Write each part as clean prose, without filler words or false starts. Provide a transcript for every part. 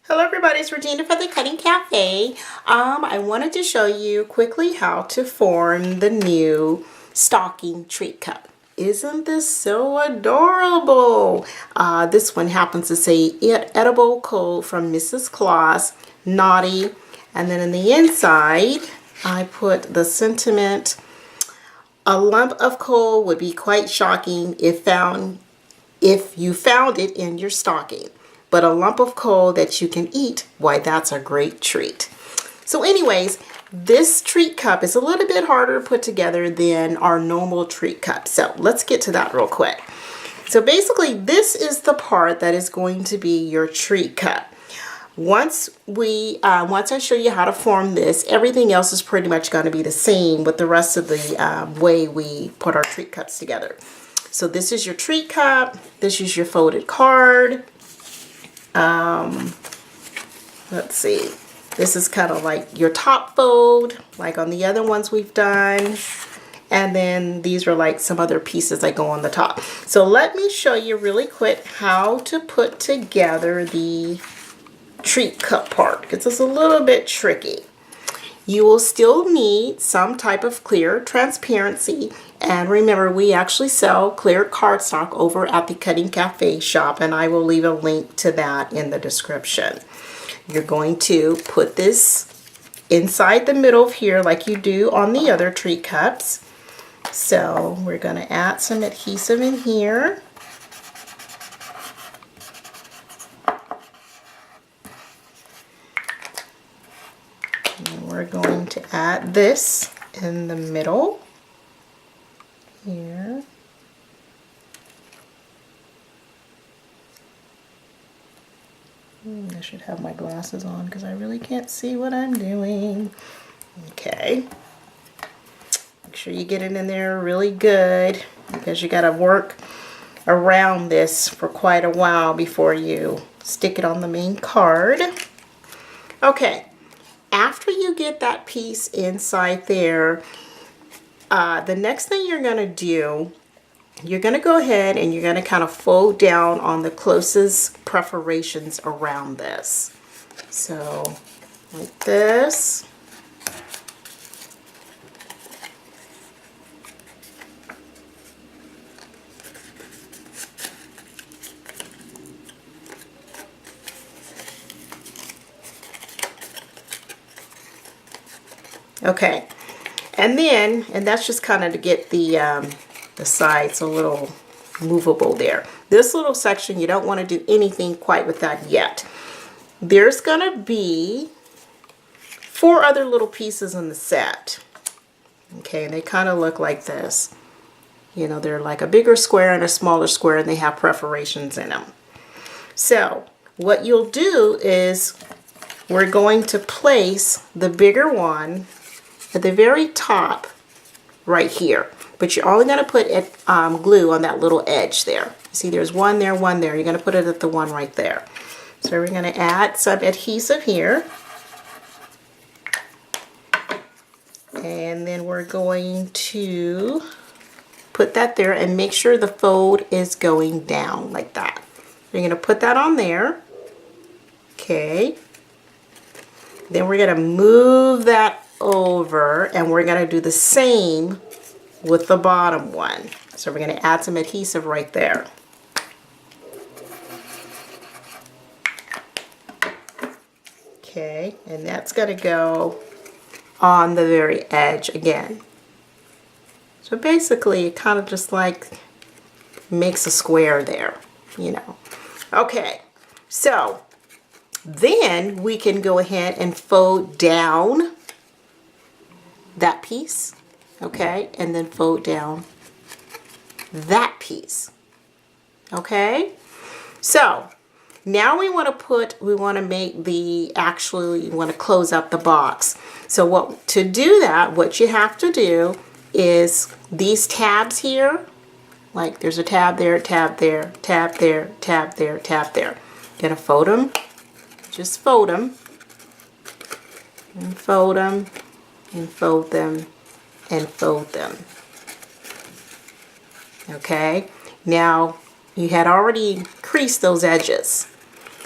Hello everybody, it's Regina for the Cutting Cafe. I wanted to show you quickly how to form the new stocking treat cup. Isn't this so adorable? This one happens to say edible coal from Mrs. Claus, naughty. And then in the inside, I put the sentiment, a lump of coal would be quite shocking if you found it in your stocking. But a lump of coal that you can eat, why, that's a great treat. So anyways, this treat cup is a little bit harder to put together than our normal treat cup. So let's get to that real quick. So basically, this is the part that is going to be your treat cup. Once I show you how to form this, everything else is pretty much going to be the same with the rest of the way we put our treat cups together. So this is your treat cup. This is your folded card. Let's see. This is kind of like your top fold, like on the other ones we've done. And then these are like some other pieces that go on the top. So let me show you really quick how to put together the treat cup part, because it's a little bit tricky. You will still need some type of clear transparency. And remember, we actually sell clear cardstock over at the Cutting Cafe shop, and I will leave a link to that in the description. You're going to put this inside the middle of here like you do on the other treat cups. So we're going to add some adhesive in here. And we're going to add this in the middle here. I should have my glasses on because I really can't see what I'm doing. Okay. Make sure you get it in there really good, because you got to work around this for quite a while before you stick it on the main card. Okay. After you get that piece inside there, the next thing you're going to do, you're going to go ahead and you're going to kind of fold down on the closest perforations around this. So, like this. Okay. And that's just kind of to get the sides a little movable there. This little section, you don't want to do anything quite with that yet. There's going to be 4 other little pieces in the set. Okay, and they kind of look like this. You know, they're like a bigger square and a smaller square, and they have perforations in them. So what you'll do is we're going to place the bigger one at the very top right here, but you're only going to put glue on that little edge there. See, there's one there, one there. You're going to put it at the one right there. So we're going to add some adhesive here, and then we're going to put that there and make sure the fold is going down like that. You're going to put that on there. Okay. Then we're going to move that over, and we're going to do the same with the bottom one. So we're going to add some adhesive right there. Okay, and that's going to go on the very edge again. So basically it kind of just like makes a square there, you know. Okay, so then we can go ahead and fold down that piece, okay, and then fold down that piece, okay. So now we want to close up the box. So what you have to do is these tabs here, like there's a tab there, tab there, tab there, tab there, tab there. You're gonna fold them, just fold them, and fold them, and fold them, and fold them. Okay, now you had already creased those edges.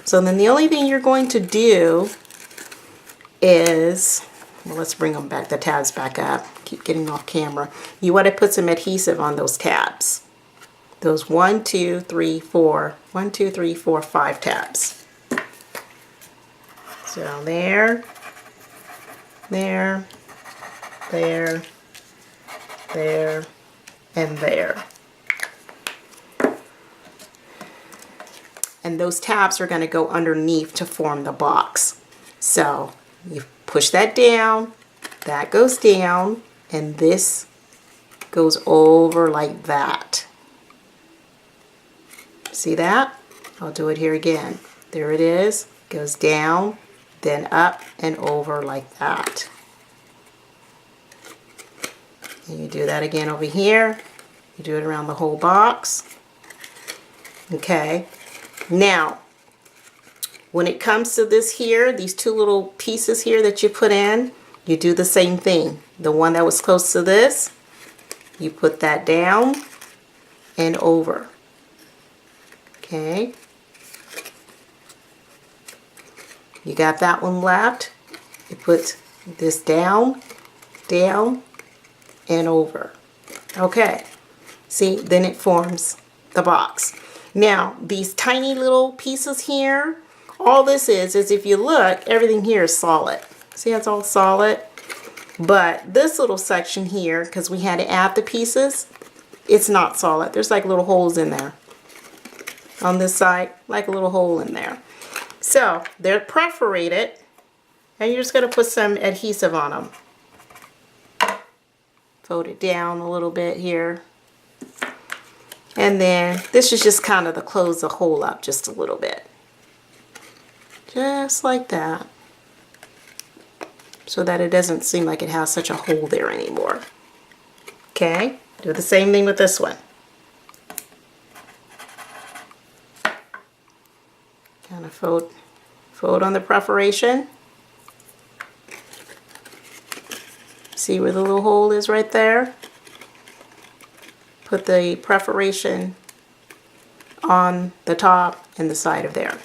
So then the only thing you're going to do is, well, let's bring them back, the tabs back up. Keep getting off camera. You want to put some adhesive on those tabs. Those 1, 2, 3, 4, 1, 2, 3, 4, 5 tabs. So there, there, there, there, and there. And those tabs are going to go underneath to form the box. So you push that down, that goes down, and this goes over like that. See that? I'll do it here again. There it is. Goes down, then up and over like that. And you do that again over here. You do it around the whole box. Okay. Now, when it comes to this here, these two little pieces here that you put in, you do the same thing. The one that was close to this, you put that down and over. Okay. You got that one left. You put this down, down, and over. Okay. See, then it forms the box. Now, these tiny little pieces here, all this is if you look, everything here is solid. See, it's all solid. But this little section here, because we had to add the pieces, it's not solid. There's like little holes in there. On this side, like a little hole in there. So, they're perforated, and you're just going to put some adhesive on them. Fold it down a little bit here. And then this is just kind of to close the hole up just a little bit. Just like that. So that it doesn't seem like it has such a hole there anymore. Okay, do the same thing with this one. Kind of fold on the perforation. See where the little hole is right there? Put the perforation on the top and the side of there.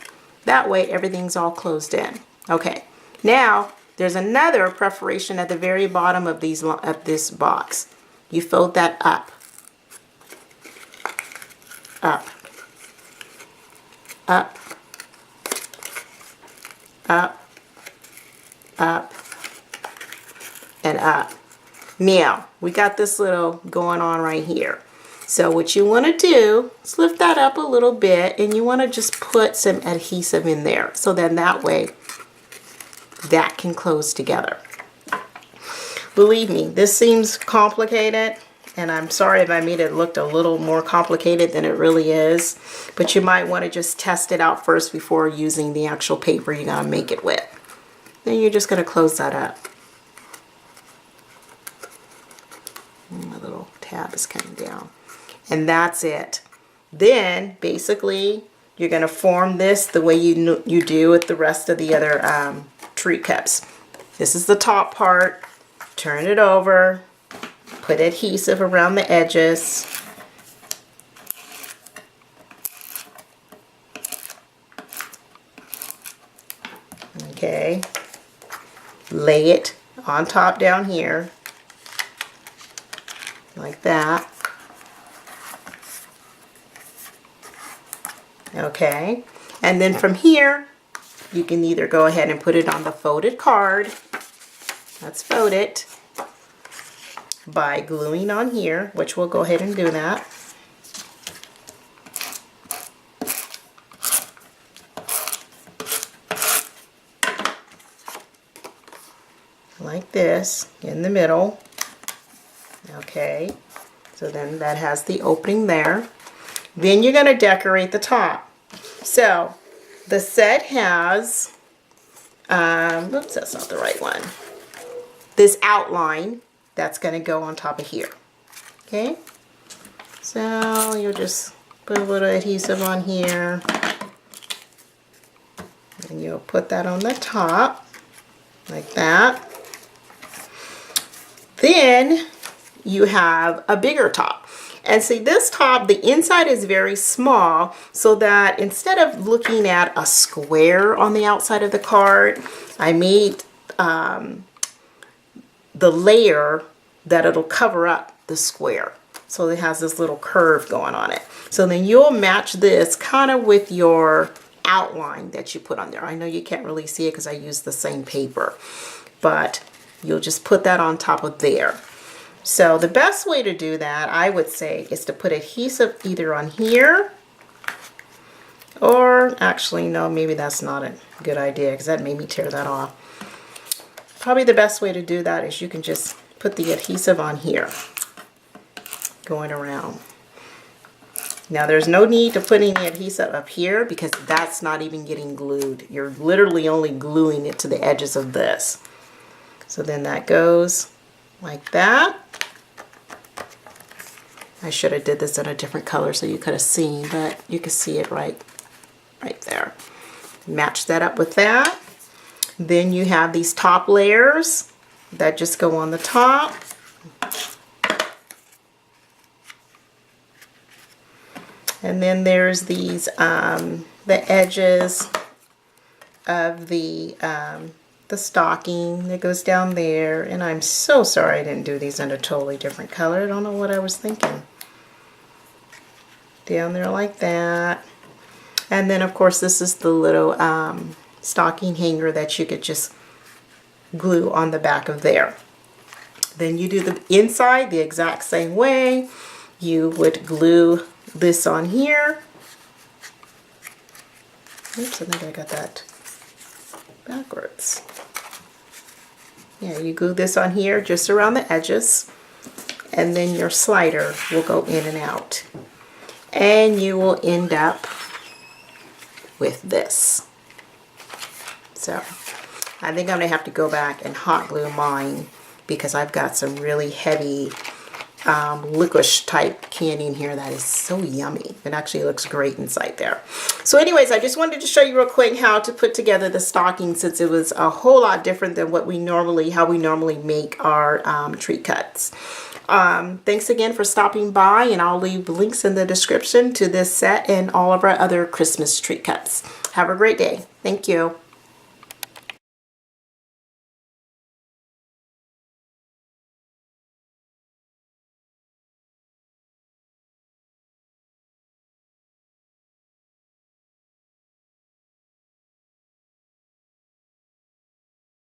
That way everything's all closed in. Okay, now there's another perforation at the very bottom of this box. You fold that up, up, up, up, up, and up. Now, we got this little going on right here. So what you want to do is lift that up a little bit, and you want to just put some adhesive in there. So then that way, that can close together. Believe me, this seems complicated, and I'm sorry if I made it look a little more complicated than it really is, but you might want to just test it out first before using the actual paper you're going to make it with. Then you're just going to close that up. My little tab is coming down. And that's it. Then, basically, you're going to form this the way you do with the rest of the other treat cups. This is the top part. Turn it over. Put adhesive around the edges. Okay. Lay it on top down here. Like that. Okay, and then from here you can either go ahead and put it on the folded card. Let's fold it by gluing on here, which we'll go ahead and do that. Like this in the middle. Okay, so then that has the opening there. Then you're going to decorate the top. So the set has, oops, that's not the right one. This outline that's going to go on top of here. Okay, so you'll just put a little adhesive on here. And you'll put that on the top, like that. Then you have a bigger top. And see, this top, the inside is very small, so that instead of looking at a square on the outside of the card, I made the layer that it'll cover up the square. So it has this little curve going on it. So then you'll match this kind of with your outline that you put on there. I know you can't really see it because I use the same paper, but you'll just put that on top of there. So the best way to do that, I would say, is to put adhesive either on here, or actually, no, maybe that's not a good idea because that made me tear that off. Probably the best way to do that is you can just put the adhesive on here, going around. Now there's no need to put any adhesive up here because that's not even getting glued. You're literally only gluing it to the edges of this. So then that goes like that. I should have did this in a different color so you could have seen, but you can see it right there. Match that up with that. Then you have these top layers that just go on the top. And then there's these, the edges of the stocking that goes down there. And I'm so sorry I didn't do these in a totally different color. I don't know what I was thinking. Down there like that. And then of course this is the little stocking hanger that you could just glue on the back of there. Then you do the inside the exact same way. You would glue this on here. Oops, I think I got that backwards. Yeah, you glue this on here just around the edges, and then your slider will go in and out. And you will end up with this. So I think I'm gonna have to go back and hot glue mine because I've got some really heavy licorice type candy in here that is so yummy. It actually looks great inside there. So anyways, I just wanted to show you real quick how to put together the stocking, since it was a whole lot different than what we normally make our treat cuts. Thanks again for stopping by, and I'll leave links in the description to this set and all of our other Christmas treat cuts. Have a great day. Thank you.